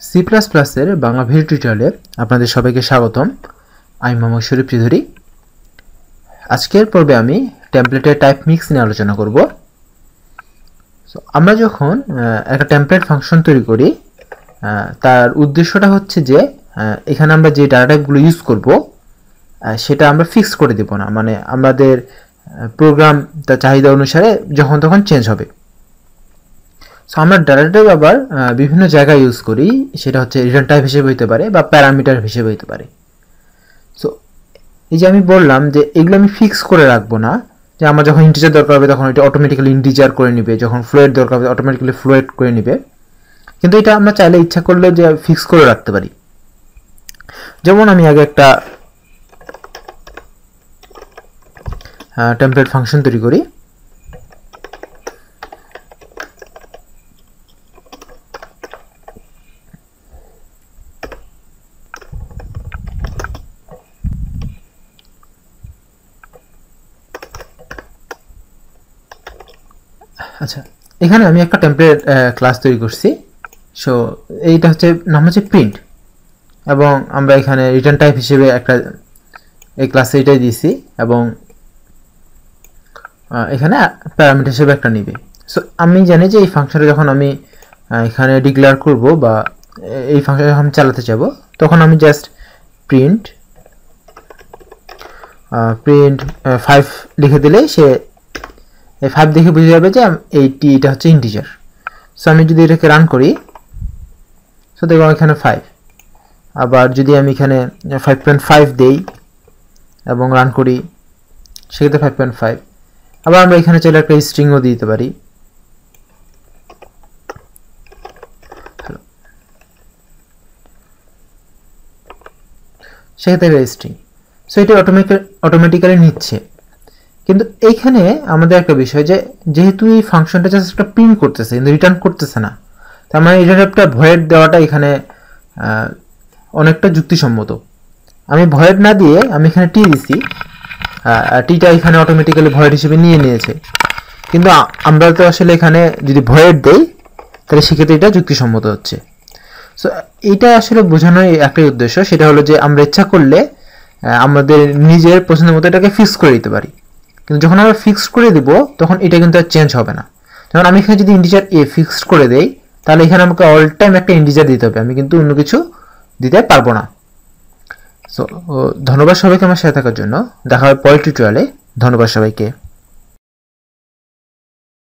C plus প্লাসের Bangla video টিউটোরিয়ালে আপনাদের সবাইকে স্বাগতম। আমি মোহাম্মদ শরীফ চৌধুরী। আজকের পর্বে আমি টেমপ্লেটের টাইপ মিক্স নিয়ে আলোচনা করব। আমরা যখন একটা টেমপ্লেট ফাংশন তৈরি করি, তার উদ্দেশ্যটা হচ্ছে যে এখানে আমরা যে ডাটা টাইপগুলো ইউজ করব সেটা আমরা ফিক্স করে দেব না, মানে আমাদের প্রোগ্রাম তার চাহিদা অনুসারে যখন তখন চেঞ্জ হবে। সো আমরা ডাটা টাইপ আবার বিভিন্ন জায়গায় ইউজ করি, সেটা হচ্ছে রিটার্ন টাইপ হিসেবে হতে পারে বা প্যারামিটার হিসেবে হতে পারে। সো এই যে আমি বললাম যে এগুলো আমি ফিক্স করে রাখবো না, যে আমার যখন ইন্টিজার দরকার হবে তখন এটা অটোমেটিক্যালি ইন্টিজার করে নেবে, যখন ফ্লোয়েট দরকার হবে অটোমেটিক্যালি ফ্লোয়েট করে নেবে। কিন্তু এটা আমরা চাইলে ইচ্ছা করলে যে ফিক্স করে রাখতে পারি। যেমন আমি আগে একটা টেমপ্লেট ফাংশন তৈরি করি। আচ্ছা, এখানে আমি একটা টেমপ্লেট ক্লাস তৈরি করছি। সো এইটা হচ্ছে নাম হচ্ছে প্রিন্ট, এবং আমরা এখানে রিটার্ন টাইপ হিসেবে একটা এই ক্লাসে এটাই দিয়েছি, এবং এখানে প্যারামিটার হিসেবে একটা নিবে। সো আমি জানি যে এই ফাংশনটা যখন আমি এখানে ডিক্লেয়ার করব বা এই ফাংশন যখন চালাতে যাব, তখন আমি জাস্ট প্রিন্ট 5 লিখে দিলে সে এই 5 দেখে বুঝে যাবে যে এটা হচ্ছে ইন্টিজার। সো আমি যদি এটাকে রান করি, সো দেখো এখানে 5। আবার যদি আমি এখানে 5.5 দেই এবং রান করি, সেক্ষেত্রে 5.5। আবার আমরা এখানে চাইলে একটা স্ট্রিংও দিতে পারি। সেক্ষেত্রে স্ট্রিং। সো এটা অটোমেটিক্যালি নিচ্ছে। কিন্তু এইখানে আমাদের একটা বিষয়, যে যেহেতু এই ফাংশনটা জাস্ট একটা প্রিন্ট করতেছে কিন্তু রিটার্ন করতেছে না, তার মানে এটা একটা ভয়েড দেওয়াটা এখানে অনেকটা যুক্তিসম্মত। আমি ভয়েড না দিয়ে আমি এখানে টি দিছি, টিটা এখানে অটোমেটিক্যালি ভয়েড হিসেবে নিয়ে নিয়েছে। কিন্তু আমরা তো আসলে এখানে যদি ভয়েড দেই তাহলে সেক্ষেত্রে এটা যুক্তিসম্মত হচ্ছে। সো এইটা আসলে বোঝানোর একটাই উদ্দেশ্য, সেটা হলো যে আমরা ইচ্ছা করলে আমাদের নিজের পছন্দের মতো এটাকে ফিক্স করে দিতে পারি। কিন্তু যখন আমরা ফিক্স করে দিব তখন এটা কিন্তু আর চেঞ্জ হবে না। যেমন আমি এখানে যদি ইন্টিজার এ ফিক্সড করে দেই, তাহলে এখানে আমাকে অল টাইম একটা ইন্টিজার দিতে হবে, আমি কিন্তু অন্য কিছু দিতে পারবো না। সো ধন্যবাদ সবাইকে আমার সাথে থাকার জন্য। দেখা হবে পরের টিউটোরিয়ালে। ধন্যবাদ সবাইকে।